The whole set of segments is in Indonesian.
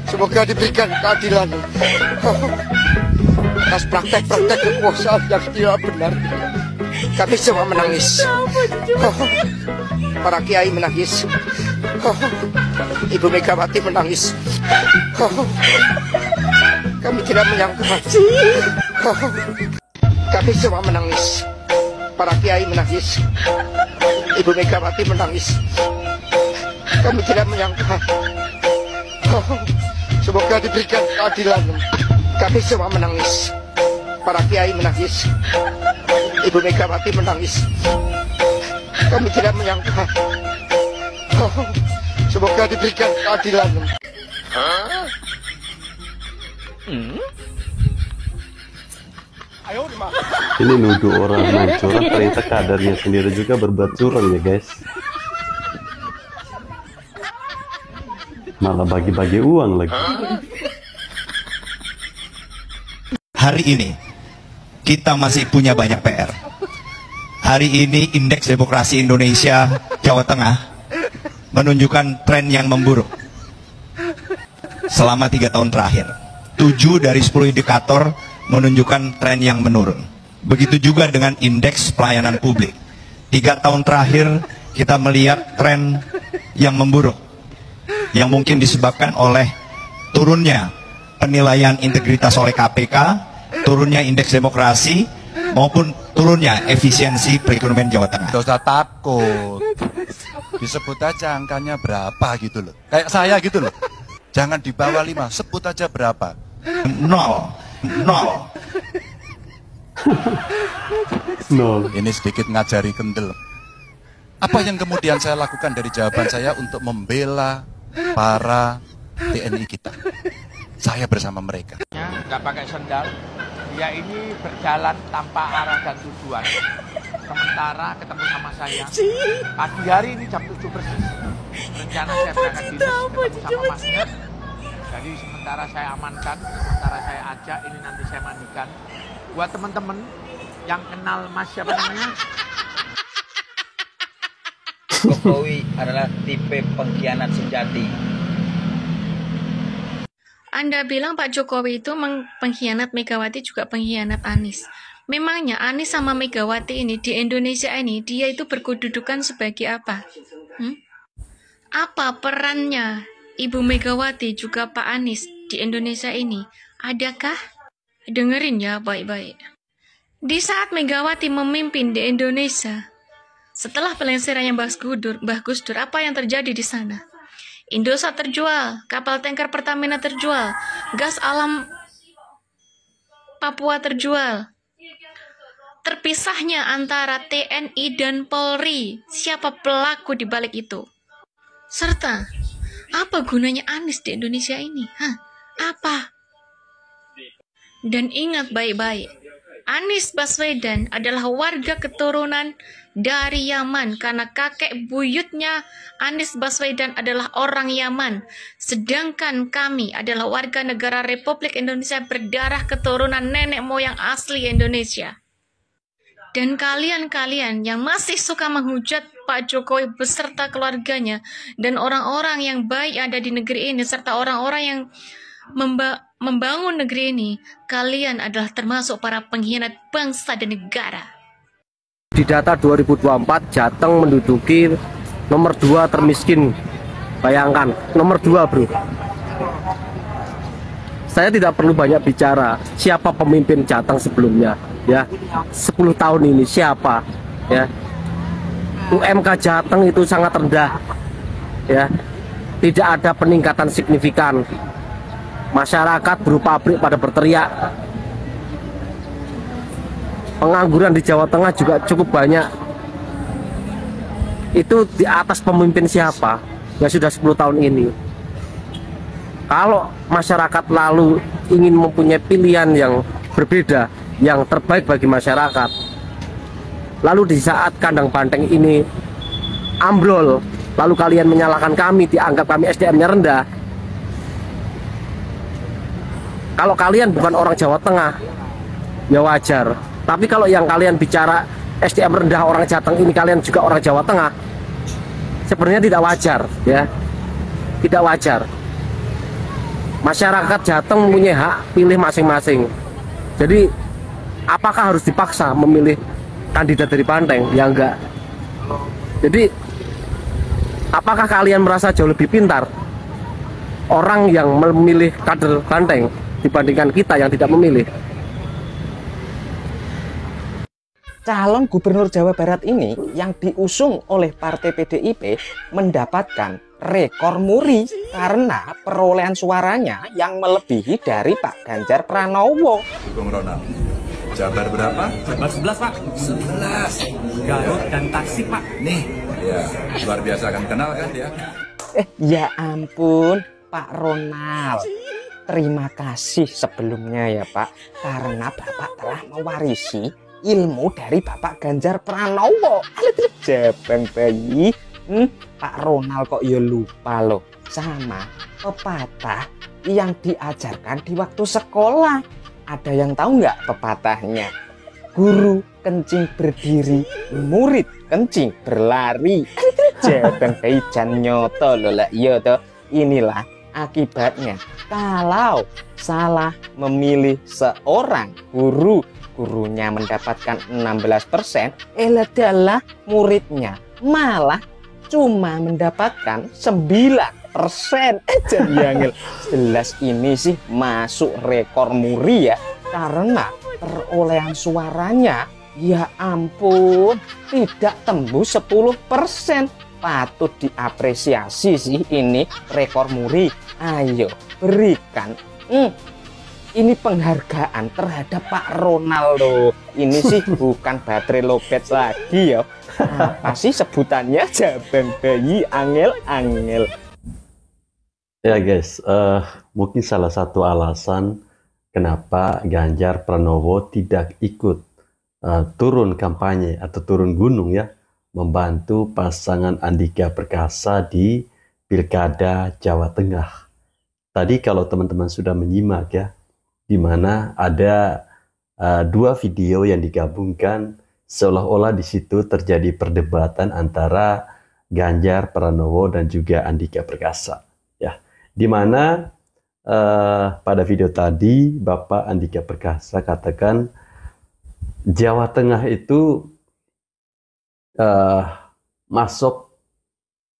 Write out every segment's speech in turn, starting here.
Semoga diberikan keadilan atas praktek-praktek kekuasaan yang tidak benar. Kami semua menangis. Para kiai menangis. Ibu Megawati menangis. Kami tidak menyangka. Kami semua menangis. Para kiai menangis. Ibu Megawati menangis. Kami tidak menyangka. Semoga diberikan keadilan. Kami semua menangis. Para kiai menangis. Ibu Megawati menangis. Kami tidak menyangka. Semoga diberikan keadilan. Ini nuduh orang main curang, ternyata kadarnya sendiri juga berbuat curang ya guys. Malah bagi-bagi uang lagi. Hari ini kita masih punya banyak PR. Hari ini indeks demokrasi Indonesia Jawa Tengah menunjukkan tren yang memburuk selama 3 tahun terakhir. 7 dari 10 indikator menunjukkan tren yang menurun. Begitu juga dengan indeks pelayanan publik. 3 tahun terakhir kita melihat tren yang memburuk, yang mungkin disebabkan oleh turunnya penilaian integritas oleh KPK, turunnya indeks demokrasi, maupun turunnya efisiensi perekonomian Jawa Tengah. Gak usah takut, disebut aja angkanya berapa gitu loh. Kayak saya gitu loh, jangan di bawah 5, sebut aja berapa. 0. Ini sedikit ngajari kendel. Apa yang kemudian saya lakukan dari jawaban saya untuk membela para TNI kita? Saya bersama mereka. Nggak pakai sendal, dia ini berjalan tanpa arah dan tujuan. Sementara ketemu sama saya, pagi hari ini jam 7 persis. Rencana saya berangkat dinas ketemu sama masnya. Jadi sementara saya amankan, sementara saya ajak, ini nanti saya mandikan. Buat teman-teman yang kenal Mas siapa namanya? Jokowi adalah tipe pengkhianat sejati. Anda bilang Pak Jokowi itu pengkhianat, Megawati juga pengkhianat Anies. Memangnya Anies sama Megawati ini di Indonesia ini, dia itu berkedudukan sebagai apa? Apa perannya Ibu Megawati juga Pak Anies di Indonesia ini? Adakah? Dengerin ya baik-baik. Di saat Megawati memimpin di Indonesia, setelah pelengserannya Mbah Gus Dur, apa yang terjadi di sana? Indosat terjual, kapal tanker Pertamina terjual, gas alam Papua terjual. Terpisahnya antara TNI dan Polri, siapa pelaku di balik itu? Serta, apa gunanya Anies di Indonesia ini? Apa? Dan ingat baik-baik, Anies Baswedan adalah warga keturunan dari Yaman karena kakek buyutnya Anies Baswedan adalah orang Yaman, sedangkan kami adalah warga negara Republik Indonesia berdarah keturunan nenek moyang asli Indonesia. Dan kalian-kalian yang masih suka menghujat Pak Jokowi beserta keluarganya dan orang-orang yang baik ada di negeri ini serta orang-orang yang membangun negeri ini, kalian adalah termasuk para pengkhianat bangsa dan negara. Di data 2024, Jateng menduduki nomor 2 termiskin. Bayangkan, nomor 2 bro. Saya tidak perlu banyak bicara siapa pemimpin Jateng sebelumnya, ya. 10 tahun ini siapa, ya. UMK Jateng itu sangat rendah, ya. Tidak ada peningkatan signifikan. Masyarakat buruh pabrik pada berteriak. Pengangguran di Jawa Tengah juga cukup banyak. Itu di atas pemimpin siapa? Ya sudah 10 tahun ini. Kalau masyarakat lalu ingin mempunyai pilihan yang berbeda, yang terbaik bagi masyarakat, lalu di saat kandang banteng ini ambrol, lalu kalian menyalahkan kami, dianggap kami SDM-nya rendah. Kalau kalian bukan orang Jawa Tengah, ya wajar. Tapi kalau yang kalian bicara SDM rendah orang Jateng ini, kalian juga orang Jawa Tengah, sebenarnya tidak wajar, ya. tidak wajar. Masyarakat Jateng mempunyai hak pilih masing-masing. Jadi apakah harus dipaksa memilih kandidat dari Banteng? Ya enggak. Jadi apakah kalian merasa jauh lebih pintar orang yang memilih kader Banteng dibandingkan kita yang tidak memilih? Calon gubernur Jawa Barat ini yang diusung oleh Partai PDIP mendapatkan rekor muri karena perolehan suaranya yang melebihi dari Pak Ganjar Pranowo. Bung Ronald, Jabar berapa? Jabar 11 Pak. 11. Garut dan Tasik Pak. Nih, ya luar biasa, kan kenal kan dia? Ya ampun Pak Ronald. Terima kasih sebelumnya ya Pak, karena Bapak telah mewarisi ilmu dari Bapak Ganjar Pranowo. Jabang bayi. Pak Ronald kok ya lupa loh sama pepatah yang diajarkan di waktu sekolah. Ada yang tahu nggak pepatahnya? Guru kencing berdiri, murid kencing berlari. Jabang bayi jan nyoto loh lah. Iya toh, inilah akibatnya kalau salah memilih seorang guru. Gurunya mendapatkan 16%, adalah muridnya malah cuma mendapatkan 9%. Jadi Angel, jelas ini sih masuk rekor muri ya, karena perolehan suaranya ya ampun tidak tembus 10%. Patut diapresiasi sih ini rekor muri. Ayo berikan ini penghargaan terhadap Pak Ronaldo. Ini sih bukan baterai lobet lagi ya. Apa sih sebutannya? Jabang bayi angel-angel. Ya guys, mungkin salah satu alasan kenapa Ganjar Pranowo tidak ikut turun kampanye atau turun gunung ya, membantu pasangan Andika Perkasa di Pilkada Jawa Tengah. Tadi kalau teman-teman sudah menyimak ya, di mana ada dua video yang digabungkan, seolah-olah di situ terjadi perdebatan antara Ganjar Pranowo dan juga Andika Perkasa ya, di mana pada video tadi Bapak Andika Perkasa katakan Jawa Tengah itu masuk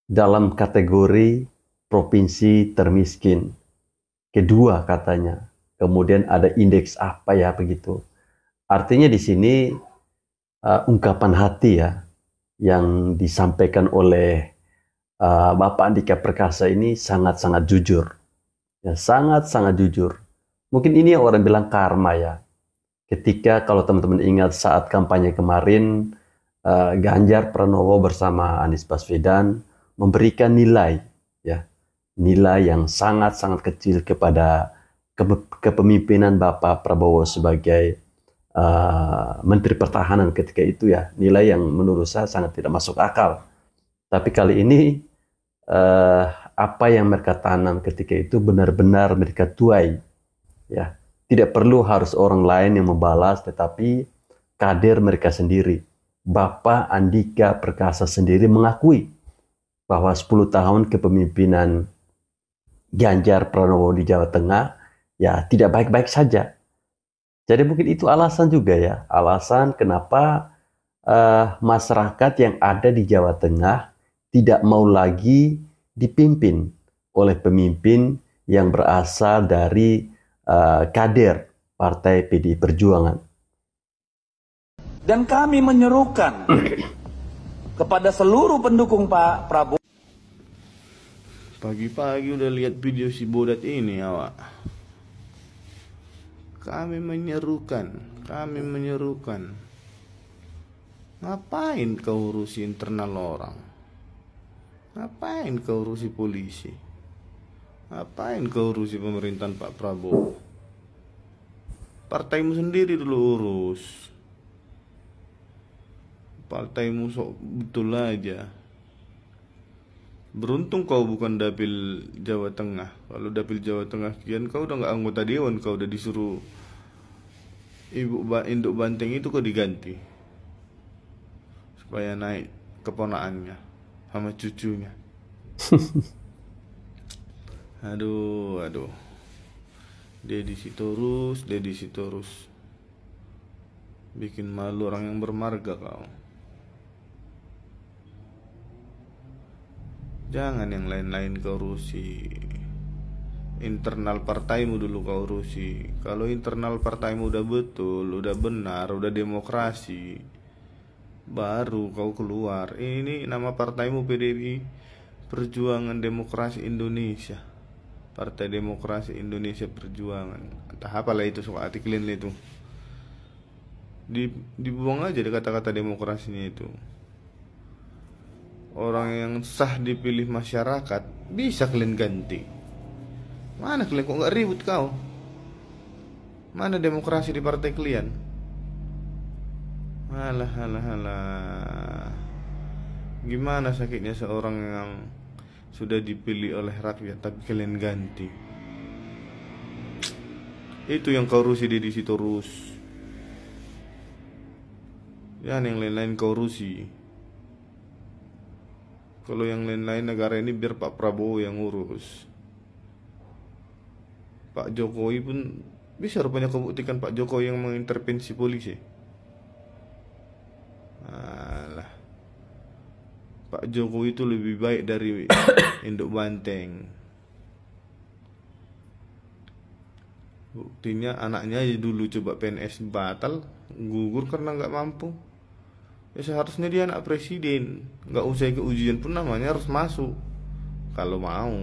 dalam kategori provinsi termiskin kedua katanya. Kemudian ada indeks apa ya begitu. Artinya di sini ungkapan hati ya yang disampaikan oleh Bapak Andika Perkasa ini sangat-sangat jujur. Ya, sangat-sangat jujur. Mungkin ini yang orang bilang karma ya. Ketika kalau teman-teman ingat saat kampanye kemarin, Ganjar Pranowo bersama Anies Baswedan memberikan nilai ya, nilai yang sangat-sangat kecil kepada kepemimpinan Bapak Prabowo sebagai Menteri Pertahanan ketika itu ya, nilai yang menurut saya sangat tidak masuk akal. Tapi kali ini apa yang mereka tanam ketika itu benar-benar mereka tuai ya, tidak perlu harus orang lain yang membalas, tetapi kader mereka sendiri. Bapak Andika Perkasa sendiri mengakui bahwa 10 tahun kepemimpinan Ganjar Pranowo di Jawa Tengah ya tidak baik-baik saja. Jadi mungkin itu alasan juga ya, alasan kenapa masyarakat yang ada di Jawa Tengah tidak mau lagi dipimpin oleh pemimpin yang berasal dari kader Partai PDI Perjuangan. Dan kami menyerukan kepada seluruh pendukung Pak Prabowo. Pagi-pagi udah lihat video si bodat ini awak. Kami menyerukan. Ngapain kau urusi internal orang? Ngapain kau urusi polisi? Ngapain kau urusi pemerintahan Pak Prabowo? Partaimu sendiri dulu urus. Partaimu sok betul aja. Beruntung kau bukan dapil Jawa Tengah. Kalau dapil Jawa Tengah kian kau udah nggak anggota dewan, kau udah disuruh induk banteng itu kau diganti supaya naik keponaannya sama cucunya. Aduh. Deddy Sitorus. Bikin malu orang yang bermarga kau. Jangan yang lain-lain kau urusi. Internal partaimu dulu kau urusi. Kalau internal partaimu udah betul, udah benar, udah demokrasi, baru kau keluar. Ini nama partaimu PDI Perjuangan Demokrasi Indonesia, Partai Demokrasi Indonesia Perjuangan. Entah apalah itu soal artikelin itu. Dibuang aja kata-kata demokrasinya itu. Orang yang sah dipilih masyarakat bisa kalian ganti. Mana kalian kok nggak ribut kau? Mana demokrasi di partai kalian? Halah. Gimana sakitnya seorang yang sudah dipilih oleh rakyat tapi kalian ganti? Itu yang kau rusi di situ terus. Jangan yang lain-lain kau rusi. Kalau yang lain-lain negara ini biar Pak Prabowo yang urus. Pak Jokowi pun bisa rupanya kau buktikan Pak Jokowi yang mengintervensi polisi. Alah. Pak Jokowi itu lebih baik dari induk banteng. Buktinya anaknya aja dulu coba PNS batal, gugur karena nggak mampu. Ya seharusnya dia anak presiden, nggak usah ikut ujian pun namanya harus masuk kalau mau.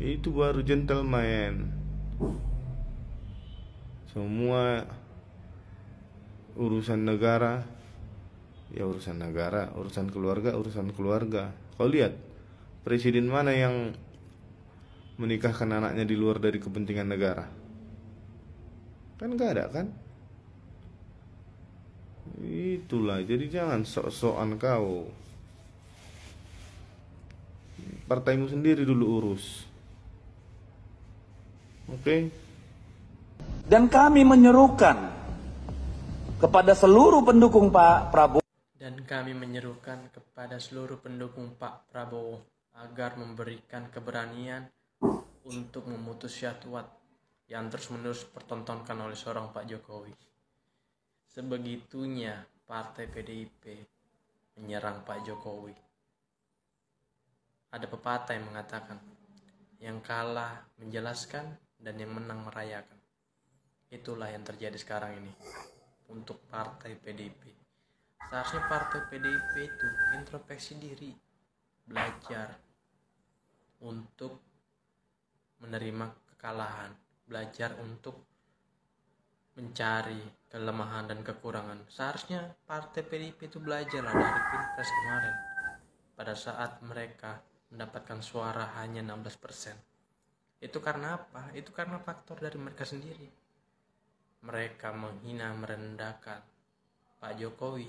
Itu baru gentleman. Semua urusan negara, ya urusan negara, urusan keluarga. Kau lihat presiden mana yang menikahkan anaknya di luar dari kepentingan negara? Kan gak ada kan? Itulah, jadi jangan sok-sokan kau. Partaimu sendiri dulu urus. Oke? Dan kami menyerukan kepada seluruh pendukung Pak Prabowo agar memberikan keberanian untuk memutus syahwat yang terus-menerus dipertontonkan oleh seorang Pak Jokowi. Sebegitunya partai PDIP menyerang Pak Jokowi. Ada pepatah yang mengatakan, yang kalah menjelaskan dan yang menang merayakan. Itulah yang terjadi sekarang ini untuk partai PDIP. Seharusnya partai PDIP itu introspeksi diri, belajar untuk menerima kekalahan, belajar untuk mencari kelemahan dan kekurangan. Seharusnya partai PDIP itu belajarlah dari Pilpres kemarin, pada saat mereka mendapatkan suara hanya 16%. Itu karena apa? Itu karena faktor dari mereka sendiri. Mereka menghina merendahkan Pak Jokowi,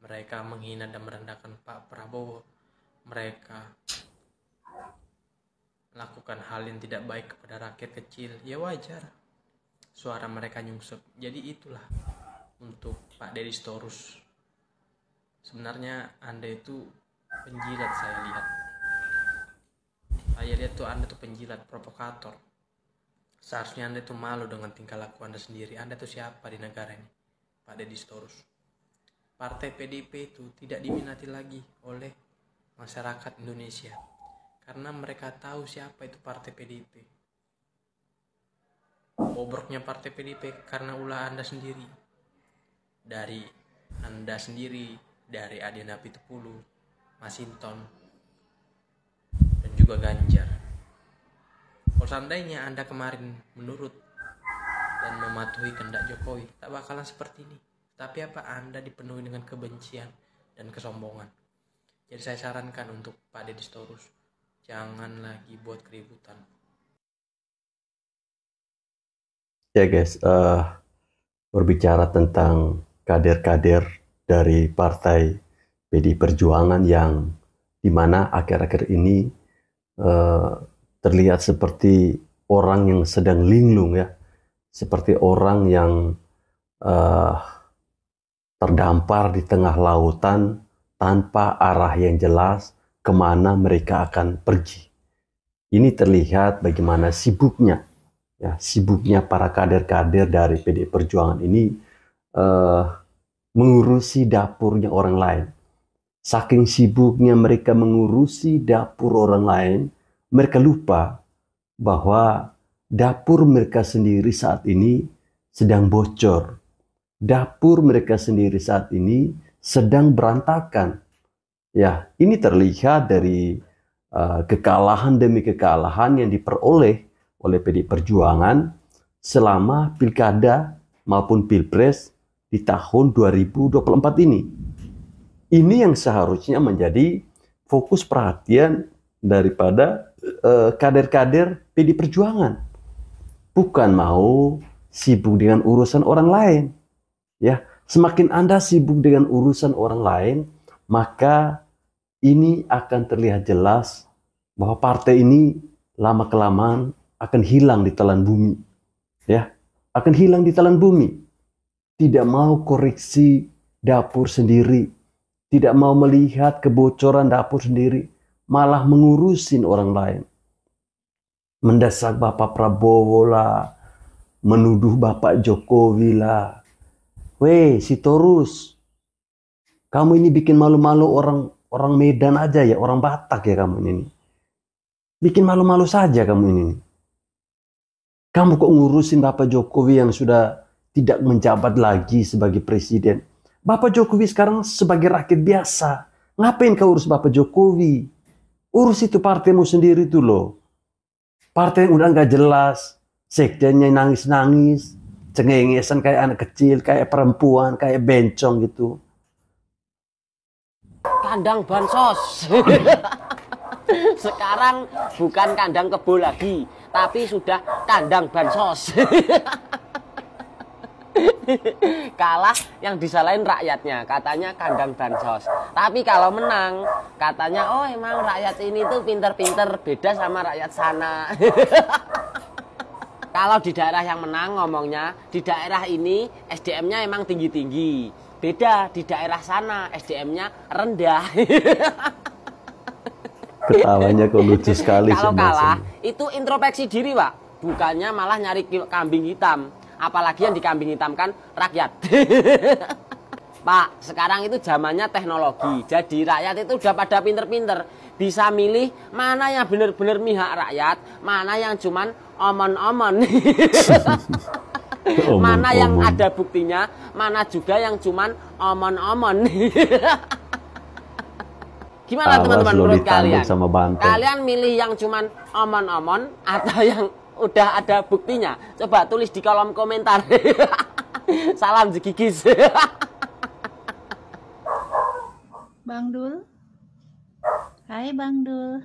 mereka menghina dan merendahkan Pak Prabowo, mereka melakukan hal yang tidak baik kepada rakyat kecil. Ya wajar, suara mereka nyungsep. Jadi itulah untuk Pak Deddy Sitorus. Sebenarnya Anda itu penjilat, saya lihat tuh Anda tuh penjilat, provokator. Seharusnya Anda itu malu dengan tingkah laku Anda sendiri. Anda tuh siapa di negara ini, Pak Deddy Sitorus? Partai PDIP itu tidak diminati lagi oleh masyarakat Indonesia karena mereka tahu siapa itu partai PDIP. Bobroknya partai PDIP karena ulah Anda sendiri. Dari Anda sendiri, dari Adiana Pitupulu, Masinton, dan juga Ganjar. Kalau seandainya Anda kemarin menurut dan mematuhi kehendak Jokowi, tak bakalan seperti ini. Tapi apa Anda dipenuhi dengan kebencian dan kesombongan? Jadi saya sarankan untuk Pak Deddy Sitorus, jangan lagi buat keributan. Ya guys, berbicara tentang kader-kader dari Partai PDI Perjuangan yang dimana akhir-akhir ini terlihat seperti orang yang sedang linglung ya, seperti orang yang terdampar di tengah lautan tanpa arah yang jelas kemana mereka akan pergi. Ini terlihat bagaimana sibuknya para kader-kader dari PDI Perjuangan ini mengurusi dapurnya orang lain. Saking sibuknya mereka mengurusi dapur orang lain, mereka lupa bahwa dapur mereka sendiri saat ini sedang bocor. Dapur mereka sendiri saat ini sedang berantakan. Ya, ini terlihat dari kekalahan demi kekalahan yang diperoleh oleh PDI Perjuangan selama pilkada maupun pilpres di tahun 2024 ini. Ini yang seharusnya menjadi fokus perhatian daripada kader-kader PDI Perjuangan. Bukan mau sibuk dengan urusan orang lain. Ya, semakin Anda sibuk dengan urusan orang lain, maka ini akan terlihat jelas bahwa partai ini lama-kelamaan akan hilang di telan bumi. Ya, akan hilang di telan bumi. Tidak mau koreksi dapur sendiri, tidak mau melihat kebocoran dapur sendiri, malah mengurusin orang lain. Mendesak Bapak Prabowo lah, menuduh Bapak Jokowi lah. Weh, Sitorus, kamu ini bikin malu-malu orang Medan aja ya, orang Batak ya kamu ini. Bikin malu-malu saja kamu ini. Kamu kok ngurusin Bapak Jokowi yang sudah tidak menjabat lagi sebagai presiden. Bapak Jokowi sekarang sebagai rakyat biasa. Ngapain kau urus Bapak Jokowi? Urus itu partaimu sendiri tuh loh. Partai yang udah nggak jelas. Sekjennya nangis-nangis. Cengengesan kayak anak kecil, kayak perempuan, kayak bencong gitu. Kandang bansos. Sekarang bukan kandang kebo lagi, tapi sudah kandang bansos. Kalah yang disalahin rakyatnya, katanya kandang bansos. Tapi kalau menang, katanya oh emang rakyat ini tuh pinter-pinter, beda sama rakyat sana. Kalau di daerah yang menang ngomongnya, di daerah ini SDM-nya emang tinggi-tinggi. Beda di daerah sana SDM-nya rendah. Ketawanya kok lucu sekali. Kalau kalah itu introspeksi diri, Pak. Bukannya malah nyari kambing hitam. Apalagi yang dikambing hitamkan rakyat. Pak, sekarang itu zamannya teknologi. Jadi rakyat itu udah pada pinter-pinter. Bisa milih mana yang benar-benar mihak rakyat, mana yang cuman omon-omon. Mana yang ada buktinya, mana juga yang cuman omon-omon. Gimana teman-teman menurut kalian? Kalian milih yang cuman omon-omon atau yang udah ada buktinya? Coba tulis di kolom komentar. Salam jegigis. Bang Dul. Hai Bang Dul.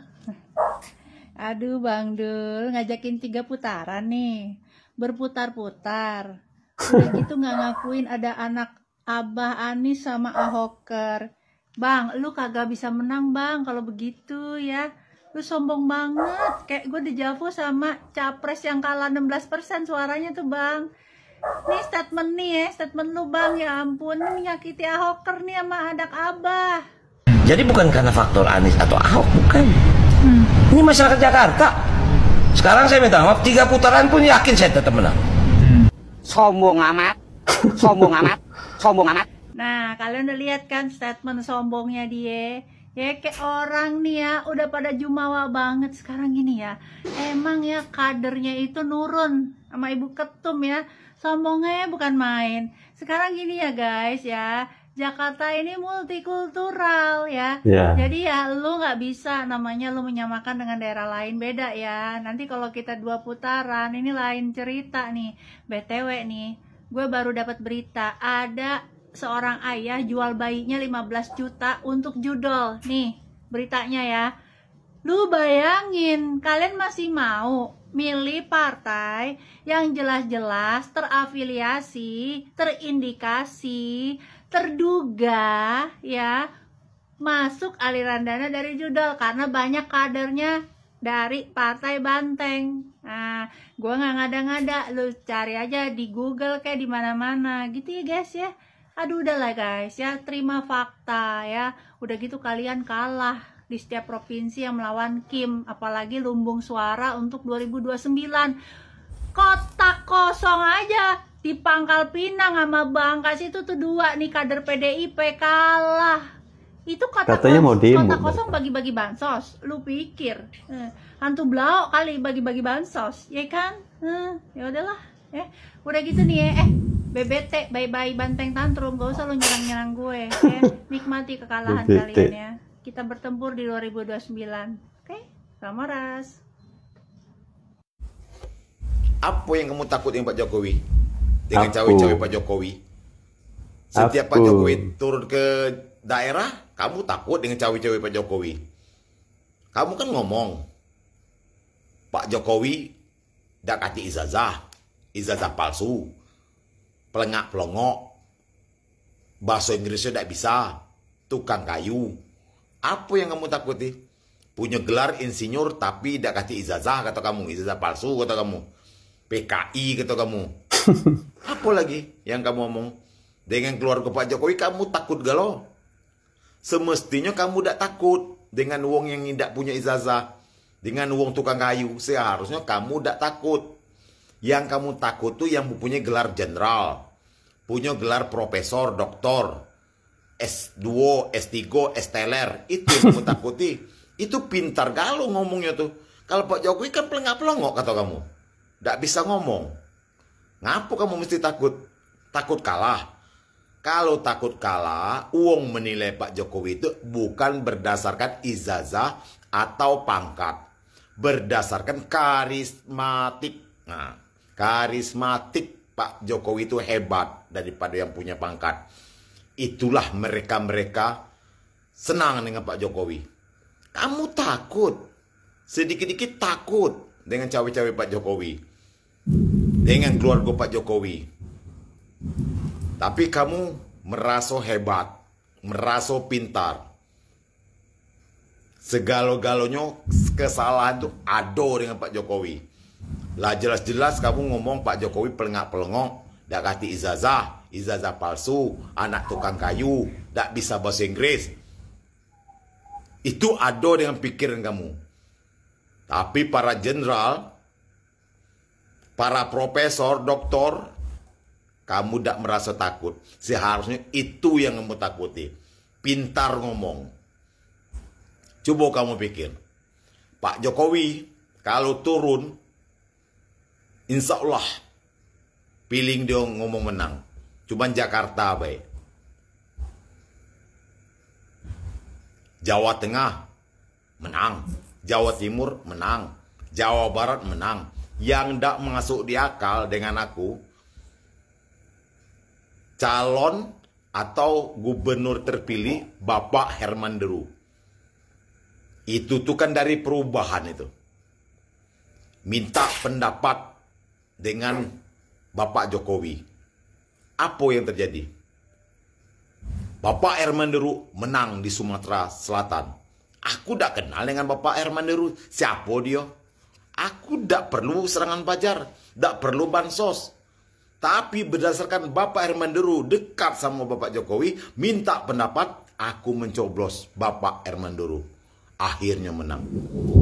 Aduh Bang Dul, ngajakin 3 putaran nih. Berputar-putar. Udah gitu nggak ngakuin ada anak Abah Anies sama Ahoker. Bang, lu kagak bisa menang bang kalau begitu ya. Lu sombong banget. Kayak gue dijavo sama capres yang kalah 16% suaranya tuh bang. Nih statement nih ya, statement lu bang. Ya ampun, ini menyakiti Ahoker nih sama anak Abah. Jadi bukan karena faktor Anies atau Ahok, bukan. Ini masyarakat Jakarta. Sekarang saya minta maaf, 3 putaran pun yakin saya tetap menang. Sombong amat. Sombong amat. Sombong amat. Nah, kalian udah lihat kan statement sombongnya dia? Ya kayak orang nih ya, udah pada jumawa banget sekarang gini ya. Emang ya kadernya itu nurun sama Ibu Ketum ya. Sombongnya bukan main. Sekarang gini ya guys ya. Jakarta ini multikultural ya. Jadi ya lu nggak bisa namanya lu menyamakan dengan daerah lain, beda ya. Nanti kalau kita 2 putaran ini lain cerita nih. BTW nih, gue baru dapat berita ada seorang ayah jual bayinya 15 juta untuk judol. Nih beritanya ya. Lu bayangin, kalian masih mau milih partai yang jelas-jelas terafiliasi, terindikasi, terduga ya masuk aliran dana dari judol karena banyak kadernya dari partai Banteng. Nah, gue nggak ngada-ngada, lu cari aja di Google kayak di mana-mana gitu ya guys ya. Aduh udahlah guys ya, terima fakta ya. Udah gitu kalian kalah di setiap provinsi yang melawan Kim, apalagi lumbung suara untuk 2029. Kotak kosong aja di Pangkal Pinang sama Bangkas itu tuh 2 nih kader PDIP kalah. Itu Katanya mau demo. kotak kosong bagi-bagi bansos. Lu pikir hantu blau kali bagi-bagi bansos, ya kan? Ya udahlah, udah gitu nih ya. BBT, bye-bye banteng tantrum, gak usah lu nyerang-nyerang gue, ya. Nikmati kekalahan BBT. kalian ya. Kita bertempur di 2029. Oke? Samaras. Apa yang kamu takut dengan Pak Jokowi? Dengan Aku. cawe-cawe Pak Jokowi? Setiap Pak Aku. Jokowi turun ke daerah, kamu takut dengan cawe-cawe Pak Jokowi? Kamu kan ngomong, Pak Jokowi dak kasih ijazah palsu, pelengak pelongok, bahasa Inggrisnya dak bisa, tukang kayu. Apa yang kamu takuti? Punya gelar insinyur tapi dak kasih ijazah, kata kamu, ijazah palsu kata kamu, PKI kata kamu. Apa lagi yang kamu ngomong? Dengan keluarga Pak Jokowi kamu takut galau? Semestinya kamu tidak takut dengan wong yang tidak punya ijazah, dengan wong tukang kayu. Seharusnya kamu tidak takut. Yang kamu takut tuh yang mempunyai gelar jenderal, punya gelar profesor, doktor, S2, S3, S-teler. Itu yang kamu takuti. Itu pintar galau ngomongnya tuh. Kalau Pak Jokowi kan pelengak-pelongok kata kamu, tidak bisa ngomong. Ngapa kamu mesti takut? Takut kalah. Kalau takut kalah, uang menilai Pak Jokowi itu bukan berdasarkan ijazah atau pangkat. Berdasarkan karismatik. Nah, karismatik Pak Jokowi itu hebat daripada yang punya pangkat. Itulah mereka-mereka senang dengan Pak Jokowi. Kamu takut. Sedikit-dikit takut dengan cawe-cawe Pak Jokowi. Dengan keluarga Pak Jokowi. Tapi kamu merasa hebat, merasa pintar. Segala-galanya kesalahan itu ada dengan Pak Jokowi. Lah jelas-jelas kamu ngomong Pak Jokowi pelengak-pelengok, dak kasih ijazah palsu, anak tukang kayu, dak bisa bahasa Inggris. Itu ada dengan pikiran kamu. Tapi para jenderal, para profesor, doktor, kamu tidak merasa takut. Seharusnya itu yang kamu takuti. Pintar ngomong. Coba kamu pikir. Pak Jokowi kalau turun, insya Allah feeling dia ngomong menang. Cuman Jakarta baik. Jawa Tengah menang. Jawa Timur menang. Jawa Barat menang. Yang tidak masuk di akal dengan aku, calon atau gubernur terpilih Bapak Herman Deru. Itu tuh kan dari perubahan itu. Minta pendapat dengan Bapak Jokowi. Apa yang terjadi? Bapak Herman Deru menang di Sumatera Selatan. Aku tidak kenal dengan Bapak Herman Deru. Siapa dia? Aku tidak perlu serangan pajar. Tidak perlu bansos. Tapi berdasarkan Bapak Herman Deru dekat sama Bapak Jokowi, minta pendapat, aku mencoblos Bapak Herman Deru. Akhirnya menang.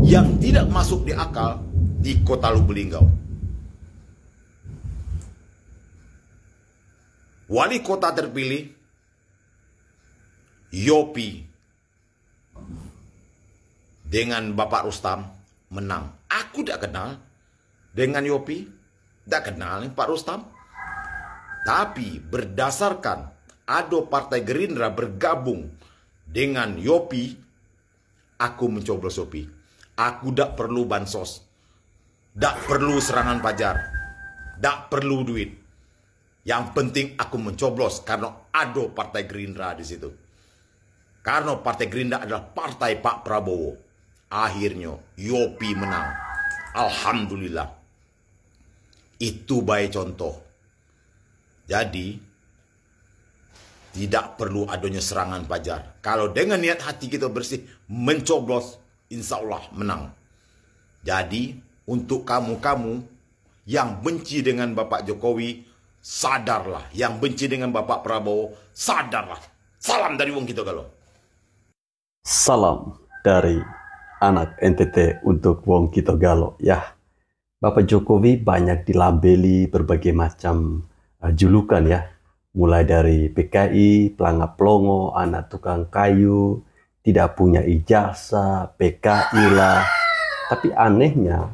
Yang tidak masuk di akal di Kota Lubuk-Linggau. Wali kota terpilih, Yopi, dengan Bapak Rustam menang. Aku tidak kenal dengan Yopi, tidak kenal dengan Pak Rustam. Tapi berdasarkan ada Partai Gerindra bergabung dengan Yopi, aku mencoblos Yopi. Aku tidak perlu bansos, tidak perlu serangan pajar, tidak perlu duit. Yang penting aku mencoblos karena ada Partai Gerindra di situ. Karena Partai Gerindra adalah partai Pak Prabowo. Akhirnya Yopi menang. Alhamdulillah. Itu baik contoh. Jadi, tidak perlu adanya serangan pajar. Kalau dengan niat hati kita bersih, mencoblos, insya Allah menang. Jadi, untuk kamu-kamu yang benci dengan Bapak Jokowi, sadarlah. Yang benci dengan Bapak Prabowo, sadarlah. Salam dari wong kita kalau. Salam dari anak NTT untuk wong kita galo ya. Bapak Jokowi banyak dilabeli berbagai macam julukan ya. Mulai dari PKI, pelangap pelongo, anak tukang kayu, tidak punya ijazah, PKI lah. Tapi anehnya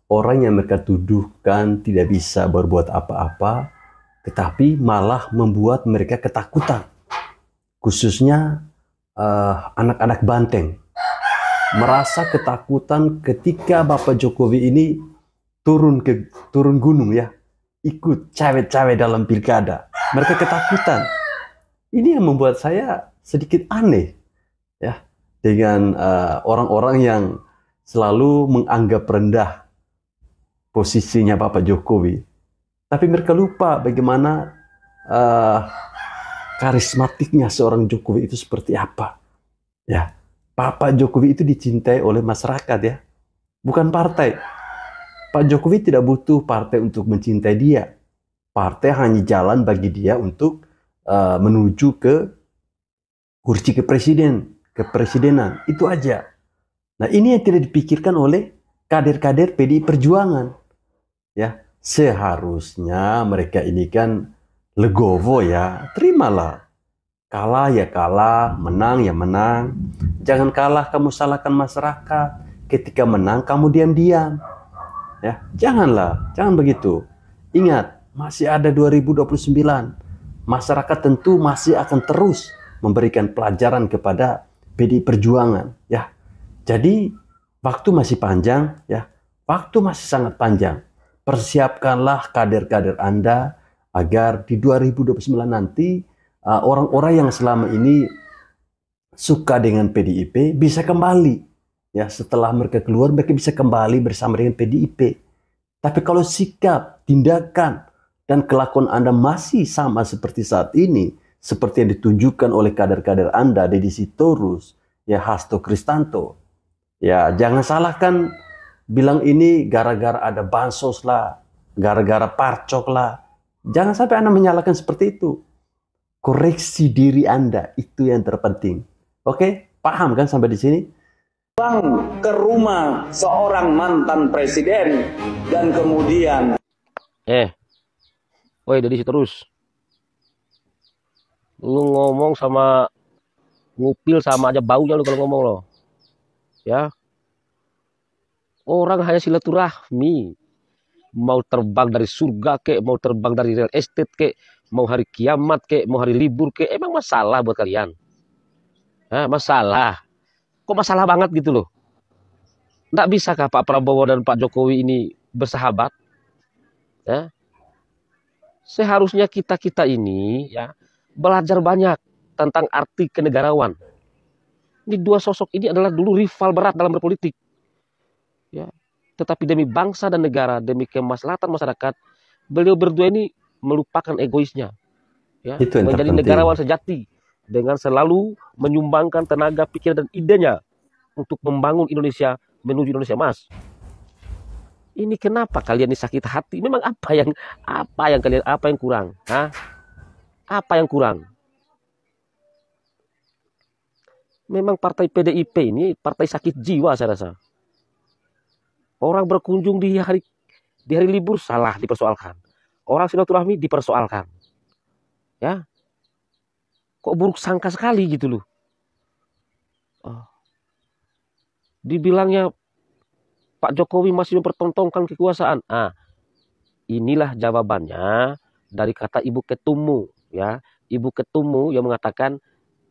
orang yang mereka tuduhkan tidak bisa berbuat apa-apa, tetapi malah membuat mereka ketakutan. Khususnya anak-anak Banteng. Merasa ketakutan ketika Bapak Jokowi ini turun gunung ya. Ikut cawe-cawe dalam pilkada. Mereka ketakutan. Ini yang membuat saya sedikit aneh ya. Dengan orang-orang yang selalu menganggap rendah posisinya Bapak Jokowi. Tapi mereka lupa bagaimana karismatiknya seorang Jokowi itu seperti apa. Ya, Bapak Jokowi itu dicintai oleh masyarakat ya. Bukan partai. Pak Jokowi tidak butuh partai untuk mencintai dia. Partai hanya jalan bagi dia untuk menuju ke kursi kepresidenan. Itu aja. Nah, ini yang tidak dipikirkan oleh kader-kader PDI Perjuangan. Ya, seharusnya mereka ini kan legowo ya, terimalah. Kalah ya kalah, menang ya menang. Jangan kalah kamu salahkan masyarakat. Ketika menang kamu diam-diam. Ya, janganlah, jangan begitu. Ingat, masih ada 2029. Masyarakat tentu masih akan terus memberikan pelajaran kepada PDI Perjuangan, ya. Jadi waktu masih panjang, ya. Waktu masih sangat panjang. Persiapkanlah kader-kader Anda agar di 2029 nanti orang-orang yang selama ini suka dengan PDIP bisa kembali. Ya, setelah mereka keluar, mereka bisa kembali bersama dengan PDIP. Tapi kalau sikap, tindakan, dan kelakuan Anda masih sama seperti saat ini, seperti yang ditunjukkan oleh kader-kader Anda, Deddy Sitorus, ya Hasto Kristanto, ya jangan salahkan bilang ini gara-gara ada bansos lah, gara-gara parcok lah. Jangan sampai Anda menyalahkan seperti itu. Koreksi diri Anda, itu yang terpenting. Oke, paham kan sampai di sini? Bang ke rumah seorang mantan presiden dan kemudian woi Deddy Sitorus, lu ngomong sama ngupil sama aja baunya lu kalau ngomong lo ya. Orang hanya silaturahmi, mau terbang dari surga kek, mau terbang dari real estate kek, mau hari kiamat kek, mau hari libur kek, emang masalah buat kalian? Masalah? Kok masalah banget gitu loh? Nggak bisakah Pak Prabowo dan Pak Jokowi ini bersahabat? Ya? Seharusnya kita ini ya belajar banyak tentang arti kenegarawan. Ini dua sosok ini adalah dulu rival berat dalam berpolitik. Ya. Tetapi demi bangsa dan negara, demi kemaslahatan masyarakat, beliau berdua ini melupakan egoisnya. Ya. Itu yang menjadi terpenting. negarawan sejati dengan selalu menyumbangkan tenaga, pikiran dan idenya untuk membangun Indonesia menuju Indonesia Emas. Ini kenapa kalian ini sakit hati? Memang apa yang kurang? Apa yang kurang? Memang partai PDIP ini partai sakit jiwa saya rasa. Orang berkunjung di hari libur salah dipersoalkan. Orang silaturahmi dipersoalkan. Ya. Kok buruk sangka sekali gitu loh. Dibilangnya Pak Jokowi masih mempertontonkan kekuasaan. Inilah jawabannya dari kata Ibu Ketumu ya. Ibu Ketumu yang mengatakan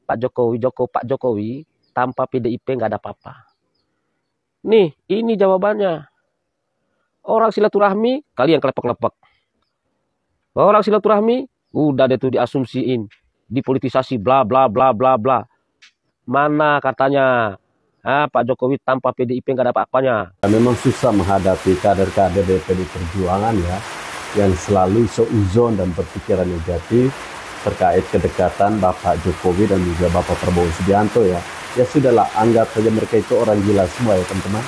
Pak Jokowi tanpa PDIP nggak ada apa-apa. Nih, ini jawabannya. Orang silaturahmi kalian kelepek-kelepek. Orang silaturahmi udah deh tuh diasumsiin, dipolitisasi bla bla bla bla bla. Mana katanya Pak Jokowi tanpa PDIP nggak ada apa-apanya. Memang susah menghadapi kader-kader dari PDI Perjuangan ya, yang selalu seuzon dan berpikiran negatif terkait kedekatan Bapak Jokowi dan juga Bapak Prabowo Subianto ya. Ya sudahlah, anggap saja mereka itu orang gila semua ya teman-teman.